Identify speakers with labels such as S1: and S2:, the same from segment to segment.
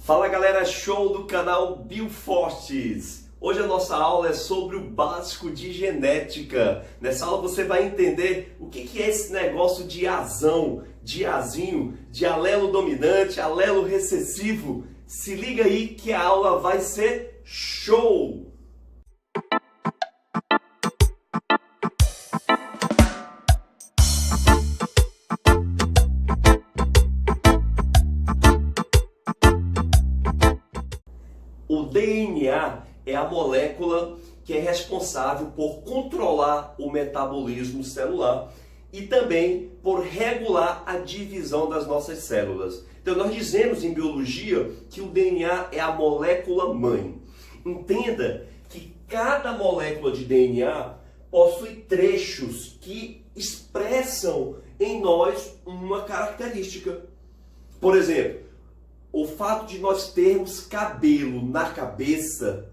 S1: Fala galera, show do canal Biofortes! Hoje a nossa aula é sobre o básico de genética. Nessa aula você vai entender o que é esse negócio de azão, de azinho, de alelo dominante, alelo recessivo. Se liga aí que a aula vai ser show! O DNA é a molécula que é responsável por controlar o metabolismo celular e também por regular a divisão das nossas células. Então nós dizemos em biologia que o DNA é a molécula mãe. Entenda que cada molécula de DNA possui trechos que expressam em nós uma característica. Por exemplo, o fato de nós termos cabelo na cabeça,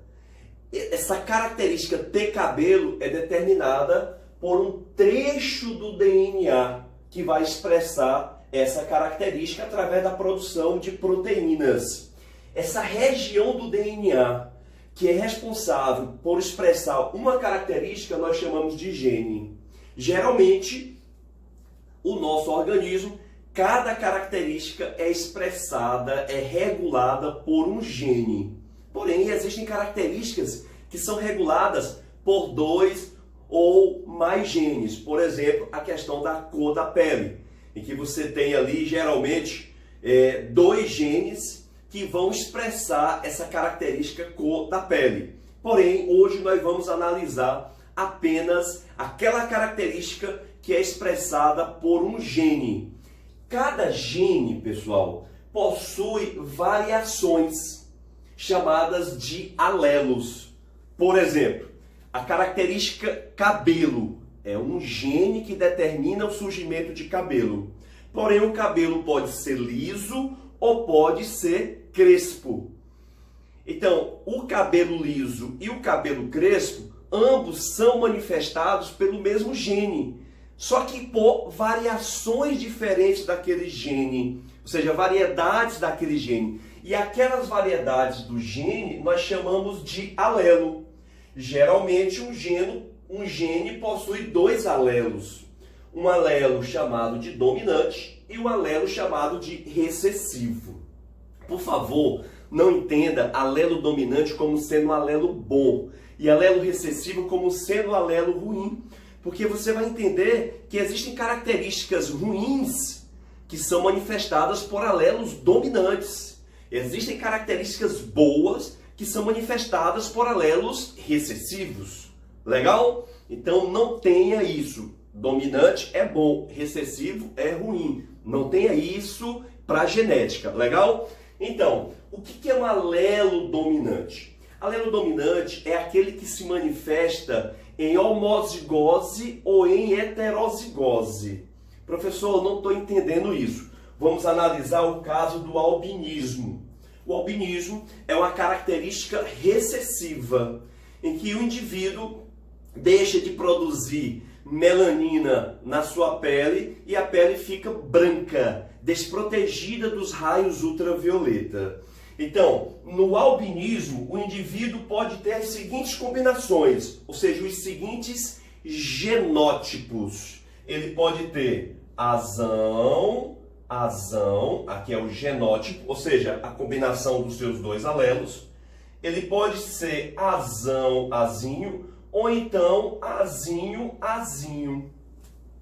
S1: essa característica ter cabelo é determinada por um trecho do DNA que vai expressar essa característica através da produção de proteínas. Essa região do DNA que é responsável por expressar uma característica nós chamamos de gene. Geralmente, o nosso organismo, cada característica é expressada, é regulada por um gene. Porém, existem características que são reguladas por dois ou mais genes. Por exemplo, a questão da cor da pele, em que você tem ali, geralmente, dois genes que vão expressar essa característica cor da pele. Porém, hoje nós vamos analisar apenas aquela característica que é expressada por um gene. Cada gene, pessoal, possui variações chamadas de alelos. Por exemplo, a característica cabelo é um gene que determina o surgimento de cabelo. Porém, o cabelo pode ser liso ou pode ser crespo. Então, o cabelo liso e o cabelo crespo, ambos são manifestados pelo mesmo gene. Só que por variações diferentes daquele gene, ou seja, variedades daquele gene. E aquelas variedades do gene nós chamamos de alelo. Geralmente um gene possui dois alelos. Um alelo chamado de dominante e um alelo chamado de recessivo. Por favor, não entenda alelo dominante como sendo um alelo bom e alelo recessivo como sendo um alelo ruim. Porque você vai entender que existem características ruins que são manifestadas por alelos dominantes. Existem características boas que são manifestadas por alelos recessivos. Legal? Então não tenha isso. Dominante é bom, recessivo é ruim. Não tenha isso para a genética. Legal? Então, o que é um alelo dominante? Alelo dominante é aquele que se manifesta em homozigose ou em heterozigose. Professor, eu não estou entendendo isso. Vamos analisar o caso do albinismo. O albinismo é uma característica recessiva, em que o indivíduo deixa de produzir melanina na sua pele e a pele fica branca, desprotegida dos raios ultravioleta. Então, no albinismo, o indivíduo pode ter as seguintes combinações, ou seja, os seguintes genótipos. Ele pode ter azão, aqui é o genótipo, ou seja, a combinação dos seus dois alelos. Ele pode ser azão, azinho, ou então azinho, azinho.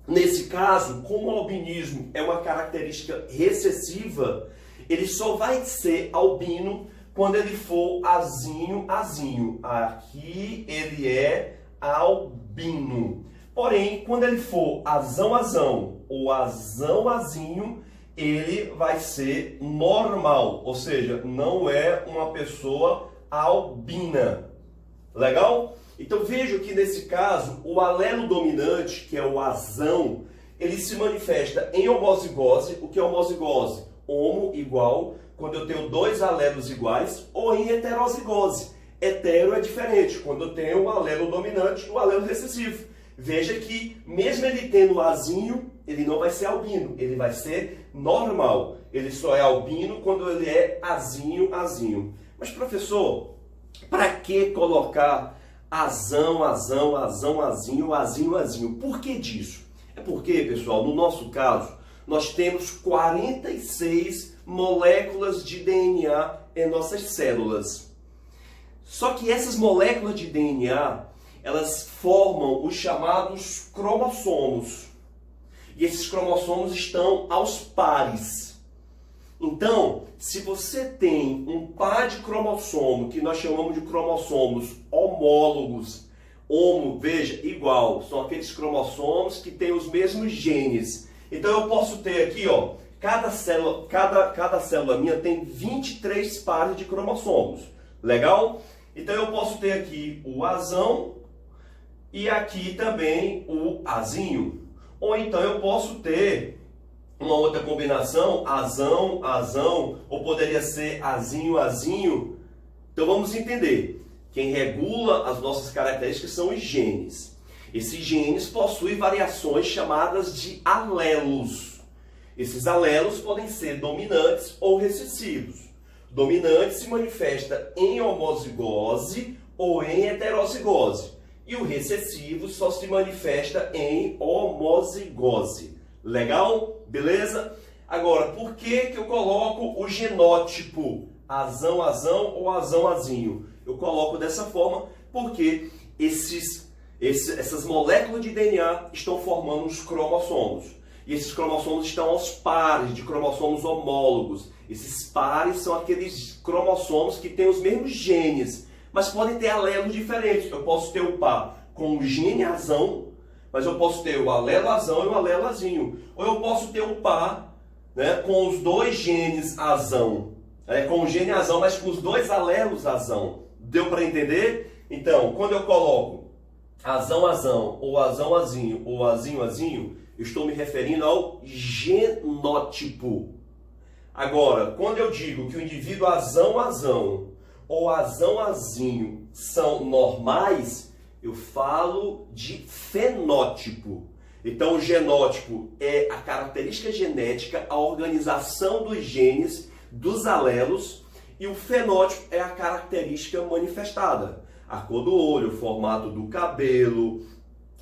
S1: Nesse caso, como o albinismo é uma característica recessiva, ele só vai ser albino quando ele for azinho, azinho. Aqui ele é albino. Porém, quando ele for azão, azão ou azão, azinho, ele vai ser normal. Ou seja, não é uma pessoa albina. Legal? Então veja que nesse caso, o alelo dominante, que é o azão, ele se manifesta em homozigose. O que é homozigose? Homo igual, quando eu tenho dois alelos iguais, ou em heterozigose. Hetero é diferente, quando eu tenho um alelo dominante e um alelo recessivo. Veja que mesmo ele tendo Azinho, ele não vai ser albino, ele vai ser normal. Ele só é albino quando ele é Azinho, Azinho. Mas professor, para que colocar Azão, Azão, Azão, Azinho, Azinho, Azinho? Por que disso? É porque, pessoal, no nosso caso, nós temos 46 moléculas de DNA em nossas células. Só que essas moléculas de DNA, elas formam os chamados cromossomos. E esses cromossomos estão aos pares. Então, se você tem um par de cromossomo, que nós chamamos de cromossomos homólogos, homo, veja, igual, são aqueles cromossomos que têm os mesmos genes. Então eu posso ter aqui, ó, cada célula minha tem 23 pares de cromossomos. Legal? Então eu posso ter aqui o Azão e aqui também o Azinho. Ou então eu posso ter uma outra combinação, Azão, Azão, ou poderia ser Azinho, Azinho. Então vamos entender. Quem regula as nossas características são os genes. Esses genes possuem variações chamadas de alelos. Esses alelos podem ser dominantes ou recessivos. Dominante se manifesta em homozigose ou em heterozigose. E o recessivo só se manifesta em homozigose. Legal? Beleza? Agora, por que eu coloco o genótipo Azão, Azão ou Azão, Azinho? Eu coloco dessa forma porque essas moléculas de DNA estão formando os cromossomos. E esses cromossomos estão aos pares de cromossomos homólogos. Esses pares são aqueles cromossomos que têm os mesmos genes, mas podem ter alelos diferentes. Eu posso ter o par com o gene Azão, mas eu posso ter o alelo Azão e o alelo Azinho. Ou eu posso ter o par, né, com os dois genes Azão, com o gene Azão, mas com os dois alelos Azão. Deu para entender? Então, quando eu coloco Azão, Azão, ou Azão, Azinho, ou Azinho, Azinho, eu estou me referindo ao genótipo. Agora, quando eu digo que o indivíduo Azão, Azão, ou Azão, Azinho são normais, eu falo de fenótipo. Então, o genótipo é a característica genética, a organização dos genes, dos alelos, e o fenótipo é a característica manifestada. A cor do olho, o formato do cabelo,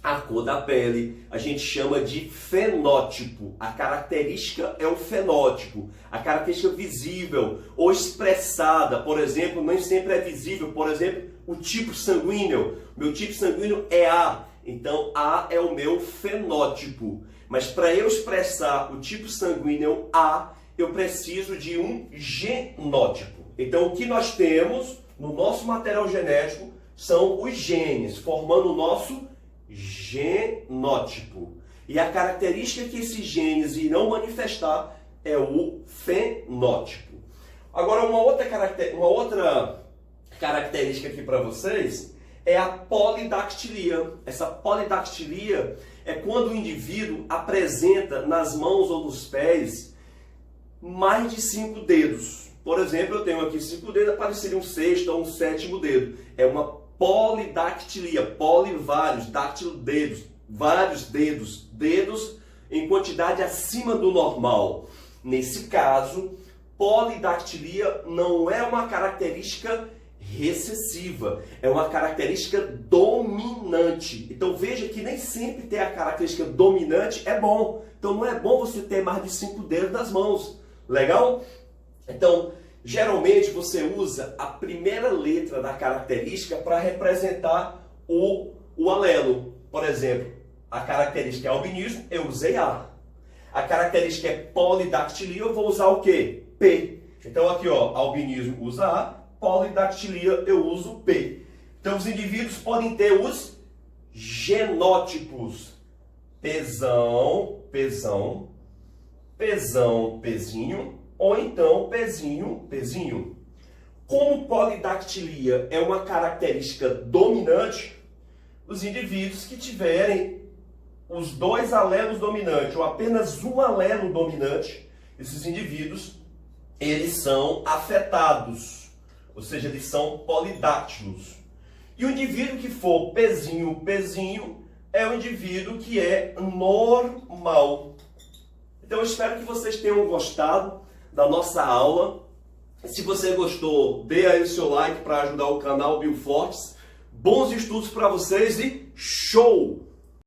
S1: a cor da pele, a gente chama de fenótipo. A característica é o fenótipo, a característica visível ou expressada, por exemplo, nem sempre é visível. Por exemplo, o tipo sanguíneo. Meu tipo sanguíneo é A, então A é o meu fenótipo. Mas para eu expressar o tipo sanguíneo A, eu preciso de um genótipo. Então, o que nós temos no nosso material genético são os genes, formando o nosso genótipo. E a característica que esses genes irão manifestar é o fenótipo. Agora, uma outra característica aqui para vocês é a polidactilia. Essa polidactilia é quando o indivíduo apresenta nas mãos ou nos pés mais de 5 dedos. Por exemplo, eu tenho aqui 5 dedos, apareceria um sexto ou um sétimo dedo. É uma polidactilia, poli, vários, dáctilo, dedos, vários dedos, dedos em quantidade acima do normal. Nesse caso, polidactilia não é uma característica recessiva, é uma característica dominante. Então veja que nem sempre ter a característica dominante é bom. Então não é bom você ter mais de 5 dedos nas mãos. Legal? Então, geralmente você usa a primeira letra da característica para representar o alelo. Por exemplo, a característica é albinismo, eu usei A. A característica é polidactilia, eu vou usar o quê? P. Então aqui, ó, albinismo usa A, polidactilia eu uso P. Então os indivíduos podem ter os genótipos. Pzão, Pzão, Pzão, Pzinho, ou então Pzinho, Pzinho. Como polidactilia é uma característica dominante, os indivíduos que tiverem os 2 alelos dominantes ou apenas um alelo dominante, esses indivíduos, eles são afetados, ou seja, eles são polidáctilos. E o indivíduo que for Pzinho, Pzinho, é um indivíduo que é normal. Então eu espero que vocês tenham gostado da nossa aula. Se você gostou, dê aí o seu like para ajudar o canal Biofortes. Bons estudos para vocês e show!